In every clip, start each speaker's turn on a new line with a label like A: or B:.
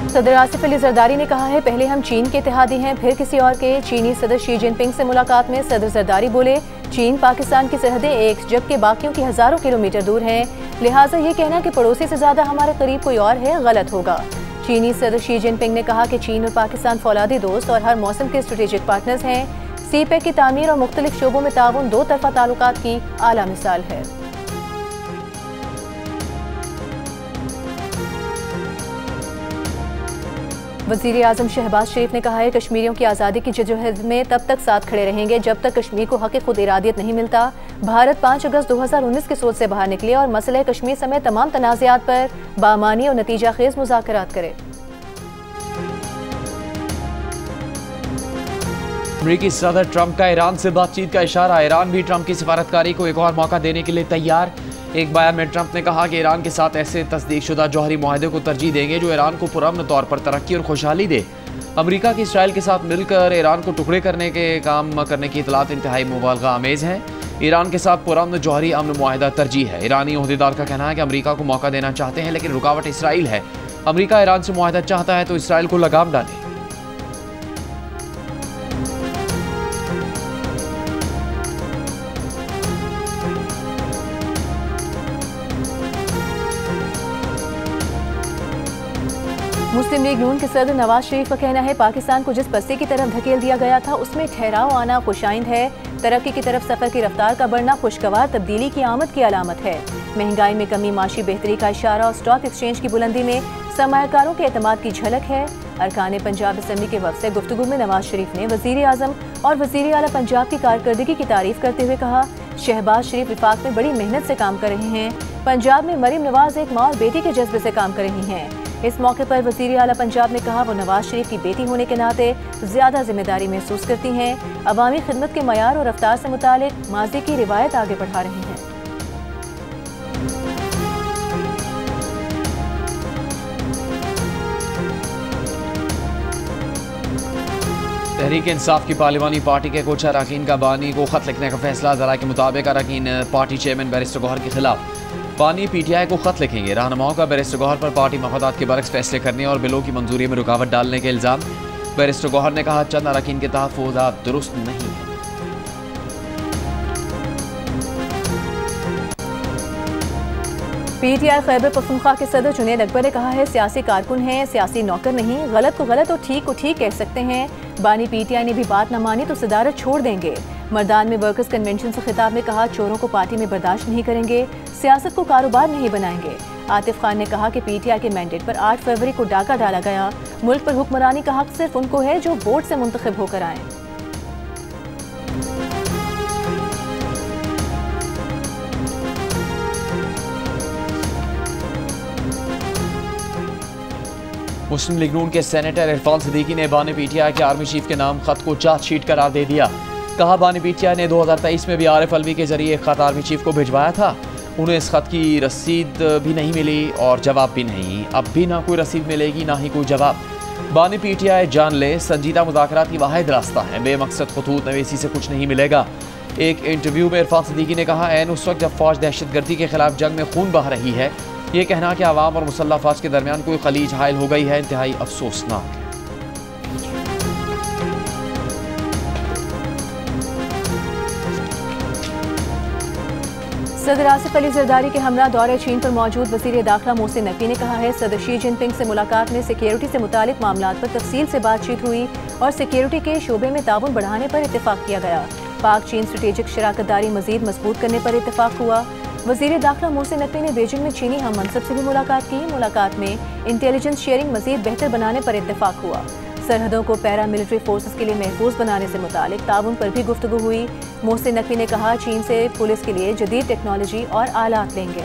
A: सदर आसिफ अली जरदारी ने कहा है, पहले हम चीन के इत्तेहादी हैं, फिर किसी और के। चीनी सदर शी जिनपिंग से मुलाकात में सदर जरदारी बोले, चीन पाकिस्तान की सरहदें एक जबकि बाकियों की हजारों किलोमीटर दूर हैं, लिहाजा ये कहना कि पड़ोसी से ज्यादा हमारे करीब कोई और है गलत होगा। चीनी सदर शी जिनपिंग ने कहा कि चीन और पाकिस्तान फौलादी दोस्त और हर मौसम के स्ट्रेटेजिक पार्टनर्स हैं। सीपैक की तामीर और मुख्तलिफ शोबों में ताउन दो तरफा ताल्लुकात की आला मिसाल है। वज़ीर आज़म शहबाज शरीफ ने कहा है, कश्मीरियों की आज़ादी की जदोजहद में तब तक साथ खड़े रहेंगे जब तक कश्मीर को हक़ खुद इरादियत नहीं मिलता। भारत 5 अगस्त 2019 की सोच से बाहर निकले और मसले कश्मीर समेत तमाम तनाज़ात पर बामानी और नतीजा खेज मुज़ाकरात करे।
B: अमरीकी सदर ट्रंप का ईरान से बातचीत का इशारा, ईरान भी ट्रंप की सिफारतकारी को एक और मौका देने के लिए तैयार। एक बयान में ट्रंप ने कहा कि ईरान के साथ ऐसे तस्दीकशुदा जौहरी मुआहदे को तरजीह देंगे जो ईरान को पुरअमन तौर पर तरक्की और खुशहाली दे। अमरीका की इसराइल के साथ मिलकर ईरान को टुकड़े करने के काम करने की इतलात इंतहाई मुबालगा आमेज हैं। ईरान के साथ पुरअमन जौहरी अमन मुआहदा तरजीह है। ईरानी ओहदेदार का कहना है कि अमरीका को मौका देना चाहते हैं लेकिन रुकावट इसराइल है। अमरीका ईरान से मुआहदा चाहता है तो इसराइल को लगाम डाले।
A: मुस्लिम लीग नून के सदर नवाज शरीफ का कहना है, पाकिस्तान को जिस पस्ती की तरफ धकेल दिया गया था उसमें ठहराव आना खुशाइंद है। तरक्की की तरफ सफर की रफ्तार का बढ़ना खुशगवार तब्दीली की आमद की अलामत है। महंगाई में कमी, माशी बेहतरी का इशारा और स्टॉक एक्सचेंज की बुलंदी में सरमायाकारों के एतमाद की झलक है। अरकान पंजाब असम्बली के वफ़द से गुफ्तगू में नवाज शरीफ ने वज़ीर आज़म और वज़ीर आला पंजाब की कारकर्दगी की तारीफ करते हुए कहा, शहबाज शरीफ विफाक में बड़ी मेहनत से काम कर रहे हैं। पंजाब में मरीम नवाज एक माँ और बेटी के जज्बे से काम कर रही हैं। इस मौके पर वज़ीर आला पंजाब ने कहा, वो नवाज शरीफ की बेटी होने के नाते ज्यादा जिम्मेदारी महसूस करती हैं। अवामी खिदमत के मयार और रफ्तार से मुतालिक माजी की रिवायत आगे बढ़ा रही हैं।
B: तहरीक इंसाफ की पार्लिमानी पार्टी के कुछ अरकान का बानी को खत लिखने का फैसला। ज़रा के मुताबिक अरकान पार्टी चेयरमैन बैरिस्टर गौहर के खिलाफ बानी पीटीआई को खत लिखेंगे। रहनुमाओं का बैरिस्टर गौहर पर पार्टी मफादात के बरक्स फैसले करने और बिलों की मंजूरी में रुकावट डालने के इल्ज़ाम। बैरिस्टर गौहर ने कहा, चंद अरकान के तहफ़्फ़ुज़ात दुरुस्त नहीं है।
A: पीटीआई खैबर पख्तूनख्वा के सदर जुनैद अकबर ने कहा है, सियासी कारकुन हैं, सियासी नौकर नहीं। गलत को गलत और ठीक को ठीक कह सकते हैं। बानी पीटीआई ने भी बात न मानी तो सदारत छोड़ देंगे। मर्दान में वर्कर्स कन्वेंशन से खिताब में कहा, चोरों को पार्टी में बर्दाश्त नहीं करेंगे, सियासत को कारोबार नहीं बनाएंगे। आतिफ खान ने कहा कि पीटीआई के मैंडेट पर 8 फरवरी को डाका डाला गया। मुल्क पर हुक्मरानी का हक सिर्फ उनको है जो वोट से मुंतखब होकर आए।
B: मुस्लिम लीग नून के सेनेटर इरफान सिद्दीकी ने बानी पीटीआई के आर्मी चीफ के नाम खत को चार्जशीट करार दे दिया। कहा, बानी पीटीआई ने 2023 में भी आरिफ अलवी के जरिए एक खत आर्मी चीफ को भिजवाया था। उन्हें इस खत की रसीद भी नहीं मिली और जवाब भी नहीं। अब भी ना कोई रसीद मिलेगी ना ही कोई जवाब। बानी पीटीआई जान ले, संजीदा मुज़ाकरात की वाहिद रास्ता है। बेमकसद खतूत नवीसी से कुछ नहीं मिलेगा। एक इंटरव्यू में इरफान सिद्दीकी ने कहा, ऐन उस वक्त जब फौज दहशतगर्दी के खिलाफ जंग में खून बहा रही है, ये कहना कि आवाम और मुसल्लह फौज के दरमियान कोई खलीज हायल हो गई है, इंतहाई अफसोसनाक है।
A: सदर आसिफ अली जरदारी के हमरा दौरे चीन पर मौजूद वज़ीर दाखिला मोहसिन नकवी ने कहा है, सदर शी जिनपिंग से मुलाकात में सिक्योरिटी से मुतालिक मामलात पर तफसील से बातचीत हुई और सिक्योरिटी के शोबे में ताउन बढ़ाने पर इत्तेफाक किया गया। पाक चीन स्ट्रेटेजिक शराकतदारी मजीद मजबूत करने पर इत्तेफाक हुआ। वज़ीर दाखिला मोहसिन नकवी ने बीजिंग में चीनी हम मनसब से भी मुलाकात की। मुलाकात में इंटेलिजेंस शेयरिंग मजीद बेहतर बनाने पर इत्तेफाक हुआ। सरहदों को पैरा मिलिट्री फोर्सेस के लिए महफूज बनाने से मुतालिक ताउन पर भी गुफ्तगू हुई। मोहसिन नकवी ने कहा, चीन से पुलिस के लिए जदीद टेक्नोलॉजी और आलात लेंगे।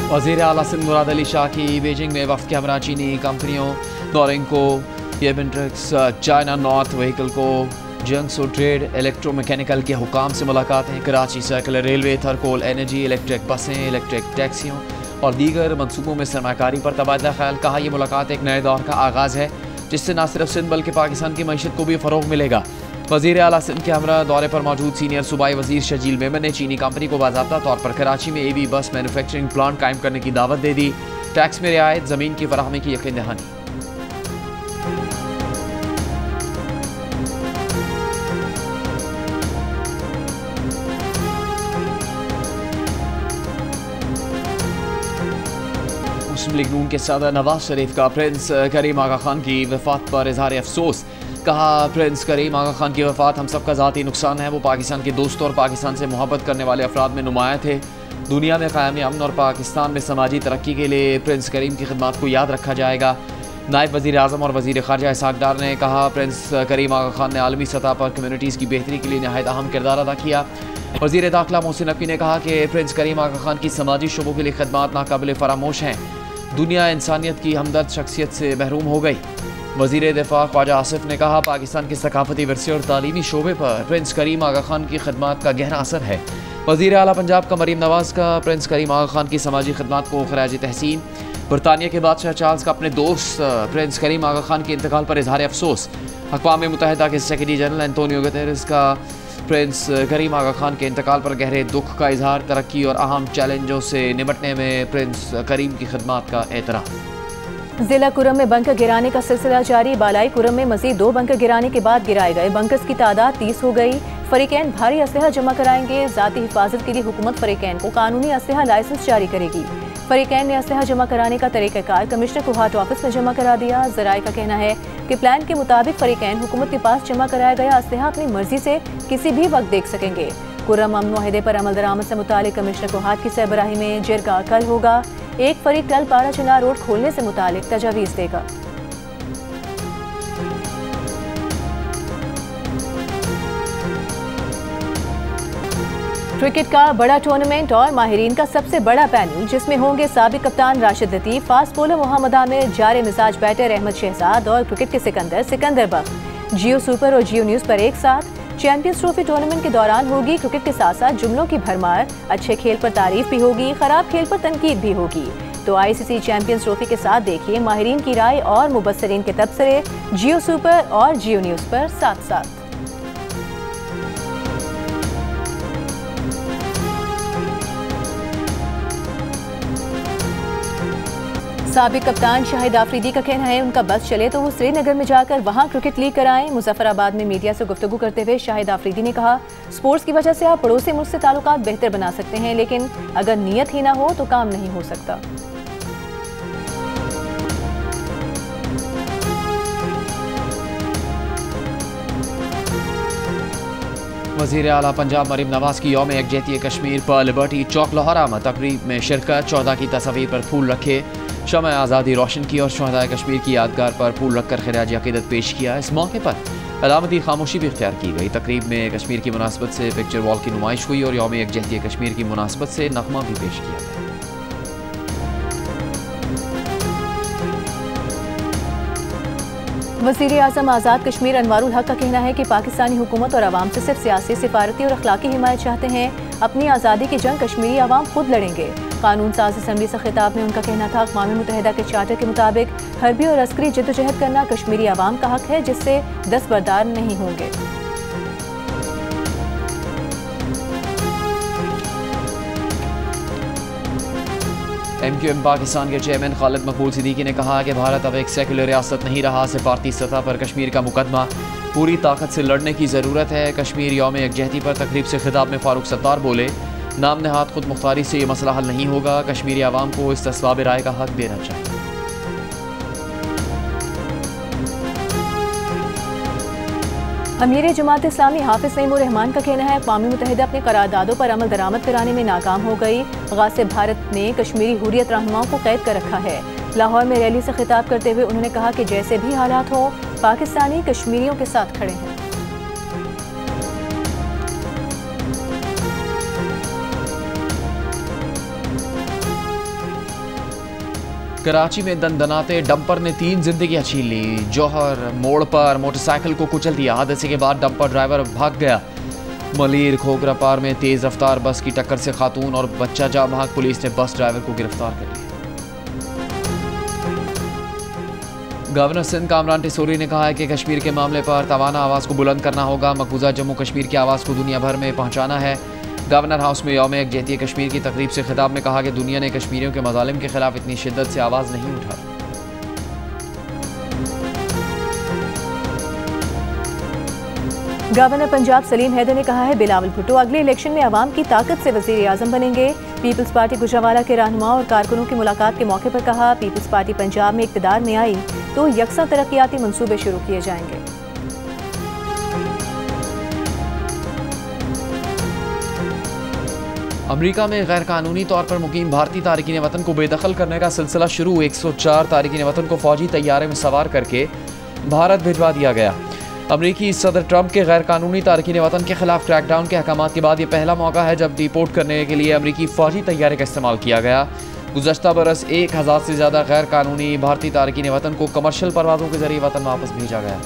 B: वज़ीर आला सिंध मुराद अली शाह की बीजिंग में वफ़द के हमरा चीनी कंपनियों नोरिंको, येबेंट्रिक्स, चाइना नॉर्थ व्हीकल को, जंक्सो ट्रेड, इलेक्ट्रोमैकेनिकल के हुकाम से मुलाकातें। Karachi circular railway, Thar coal energy, electric बसें, इलेक्ट्रिक टैक्सियों और दीगर मनसूबों में सरमाकारी पर तबादला ख्याल। कहा, यह मुलाकात एक नए दौर का आगाज़ है जिससे न सिर्फ सिंध बल्कि पाकिस्तान की मईशत को भी फ़रोग़ मिलेगा। वज़ीर आला सिंध के हमरा दौरे पर मौजूद सीनियर सूबाई वज़ीर शजील मेमन ने चीनी कंपनी को बाज़ाब्ता तौर पर कराची में AV बस मैन्युफैक्चरिंग प्लांट कायम करने की दावत दे दी। टैक्स में रियायत, ज़मीन की फराहमी की यकीन दहानी। मुस्लिम लीग नून के सदर नवाज शरीफ का प्रिंस करीम आगा खान की वफात पर इजहार अफसोस। कहा, प्रिंस करीम आगा खान की वफात हम सबका ज़ाती नुकसान है। वो पाकिस्तान के दोस्त और पाकिस्तान से मोहब्बत करने वाले अफराद में नुमाया थे। दुनिया में क़याम अमन और पाकिस्तान में समाजी तरक्की के लिए प्रिंस करीम की खिदमत को याद रखा जाएगा। नायब वज़ीर आज़म और वज़ीर ख़ारजा इसहाक़ डार ने कहा, प्रिंस करीम आगा खान ने आलमी सतह पर कम्यूनिटीज़ की बेहतरी के लिए नहायत अहम किरदार अदा किया। वज़ीर दाखिला मोहसिन नकवी ने कहा कि प्रिंस करीम आगा खान की समाजी शोबों के लिए खिदमत नाकाबिल फरामोश हैं। दुनिया इंसानियत की हमदर्द शख्सियत से महरूम हो गई। वज़ीर दिफा ख्वाजा आसिफ ने कहा, पाकिस्तान के सकाफती विरसे और तालीमी शोबे पर प्रिंस करीम आगा खान की खिदमत का गहरा असर है। वज़ीर आला पंजाब का मरीम नवाज़ का प्रिंस करीम आगा खान की समाजी खिदमत को खराज तहसीन। बरतानिया के बादशाह चार्ल्स का अपने दोस्त प्रिंस करीम आगा खान के इंतकाल पर इजहार अफसोस। अक़वाम मुत्तहिदा के सेक्रेटरी जनरल एंटोनियो गुतेरेस का प्रिंस करीम आगा खान के इंतकाल पर गहरे दुख का इजहार। तरक्की और अहम चैलेंजों से निपटने में प्रिंस करीम की खिदमत का एतराफ़।
A: जिला कुरम में बंकर गिराने का सिलसिला जारी। बालाई कुरम में मजीद 2 बंकर गिराने के बाद गिराए गए बंकर्स की तादाद 30 हो गई। फरीकैन भारी असलहा जमा कराएंगे। ज़ाती हिफाजत के लिए हुकूमत फरीकैन को कानूनी असलहा लाइसेंस जारी करेगी। फरीकैन ने असलहा जमा कराने का तरीक़ाकार कमिश्नर कोहाट ऑफिस में जमा करा दिया। ज़राए का कहना है कि प्लान के मुताबिक फरीकैन हुकूमत के पास जमा कराया गया असलहा अपनी मर्जी से किसी भी वक्त देख सकेंगे। कुरम अमन मुआहदे पर अमल दरामद से मुतालिक कमिश्नर कोहाट की सरबराही में जिरगा कल होगा। एक फरीक कल पारा चिनार रोड खोलने से मुतालिक तजावीज़ देगा। क्रिकेट का बड़ा टूर्नामेंट और माहिरीन का सबसे बड़ा पैनल, जिसमें होंगे साबिक कप्तान राशिद लतीफ़, फास्ट बॉलर मोहम्मद आमिर, जारे मिजाज बैटर अहमद शहजाद और क्रिकेट के सिकंदर बख्श। जियो सुपर और जियो न्यूज़ पर एक साथ चैंपियंस ट्रॉफी टूर्नामेंट के दौरान होगी क्रिकेट के साथ साथ जुमलों की भरमार। अच्छे खेल पर तारीफ भी होगी, खराब खेल पर तनकीद भी होगी। तो ICC चैंपियंस ट्रॉफी के साथ देखिए माहिरीन की राय और मुबस्सरीन के तबसरे जियो सुपर और जियो न्यूज़ पर साथ साथ। साबिक कप्तान शाहिद आफरीदी का कहना है उनका बस चले तो वो श्रीनगर में जाकर वहां क्रिकेट लीग कराएं। मुजफ्फराबाद में मीडिया से गुफ्तगू करते हुए शाहिद आफरीदी ने कहा, स्पोर्ट्स की वजह से आप पड़ोसी मुल्क से ताल्लुकात बेहतर बना सकते हैं, लेकिन अगर नीयत ही ना हो तो काम नहीं हो सकता।
B: वज़ीर आला पंजाब मरीम नवाज की यौम यकजहती कश्मीर पर लिबर्टी चौक लाहौर में तकरीब में शिरकत। 14 की तस्वीर पर फूल रखे, शम्अ आज़ादी रोशन की और शहदाए कश्मीर की यादगार पर फूल रखकर खिराज अक़ीदत पेश किया। इस मौके पर अलामती खामोशी भी इख्तियार की गई। तकरीब में कश्मीर की मुनासबत से पिक्चर वॉल की नुमाइश हुई और यौम यकजहती कश्मीर की मुनासबत से नगमा भी पेश किया गया।
A: वज़ीर आज़म आज़ाद कश्मीर अनवारुल हक का कहना है कि पाकिस्तानी हुकूमत और आवाम से सिर्फ सियासी, सिफारती और अखलाकी हिमायत चाहते हैं। अपनी आज़ादी की जंग कश्मीरी आवाम खुद लड़ेंगे। कानून साज असम्बली से खिताब में उनका कहना था, अक़वाम मुत्तहिदा के चार्टर के मुताबिक हरबी और अस्करी जद्दोजहद करना कश्मीरी आवाम का हक है, जिससे दस्तबरदार नहीं होंगे।
B: MQM पाकिस्तान के चेयरमैन खालिद मकबूल सिद्दीकी ने कहा कि भारत अब एक सेकुलर रियासत नहीं रहा। सिफारती सतह पर कश्मीर का मुकदमा पूरी ताकत से लड़ने की ज़रूरत है। कश्मीर यौम यकजहती पर तकरीब से खिताब में फारूक सत्तार बोले, नाम नहाद खुद मुख्तारी से ये मसला हल नहीं होगा। कश्मीरी आवाम को इस तस्वाब राय का हक देना चाहिए।
A: अमीर जमात इस्लामी हाफिज नईमुर रहमान का कहना है, अक़वाम मुत्तहिदा अपने करारदादों पर अमल दरामद कराने में नाकाम हो गई। गासिब भारत ने कश्मीरी हुर्रियत रहनुमाओं को कैद कर रखा है। लाहौर में रैली से खिताब करते हुए उन्होंने कहा कि जैसे भी हालात हो, पाकिस्तानी कश्मीरियों के साथ खड़े हैं।
B: कराची में दनदनाते डंपर ने 3 जिंदगियां छीन ली। जौहर मोड़ पर मोटरसाइकिल को कुचल दिया। हादसे के बाद डंपर ड्राइवर भाग गया। मलीर खोगरा पार में तेज रफ्तार बस की टक्कर से खातून और बच्चा जाँ भाग। पुलिस ने बस ड्राइवर को गिरफ्तार कर लिया। गवर्नर सिंध कामरान टिसोरी ने कहा है कि कश्मीर के मामले पर तवाना आवाज़ को बुलंद करना होगा, मकबूजा जम्मू कश्मीर की आवाज़ को दुनिया भर में पहुँचाना है। गवर्नर हाउस में यौम यकजहती कश्मीर की तकरीब से खिताब में कहा कि दुनिया ने कश्मीरियों के मज़ालिम के खिलाफ इतनी शिद्दत से आवाज़ नहीं उठाई।
A: गवर्नर पंजाब सलीम हैदर ने कहा है बिलावल भुट्टो अगले इलेक्शन में अवाम की ताकत से वज़ीर आज़म बनेंगे। पीपल्स पार्टी गुजरांवाला के रहनुमा और कारकुनों की मुलाकात के मौके पर कहा, पीपल्स पार्टी पंजाब में इक़्तिदार में आई तो यकसा तरक्याती मंसूबे शुरू किए जाएंगे।
B: अमेरिका में गैर कानूनी तौर पर मुकीम भारतीय तारकीन वतन को बेदखल करने का सिलसिला शुरू। 104 तारकीन वतन को फौजी तैयारे में सवार करके भारत भिजवा दिया गया। अमरीकी सदर ट्रंप के गैर कानूनी तारकीन वतन के खिलाफ क्रैकडाउन के अहकामात के बाद ये पहला मौका है जब डिपोर्ट करने के लिए अमरीकी फौजी तैयारे का इस्तेमाल किया गया। गुज़श्ता बरस 1000 से ज़्यादा गैर कानूनी भारतीय तारकीन वतन को कमर्शियल परवाज़ों के जरिए वतन वापस भेजा गया।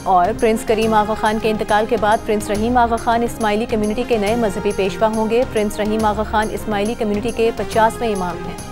A: और प्रिंस करीम आगा खान के इंतकाल के बाद प्रिंस रहीम आगा खान इस्माइली कम्युनिटी के नए मजहबी पेशवा होंगे। प्रिंस रहीम आगा खान इस्माइली कम्युनिटी के 50वें इमाम हैं।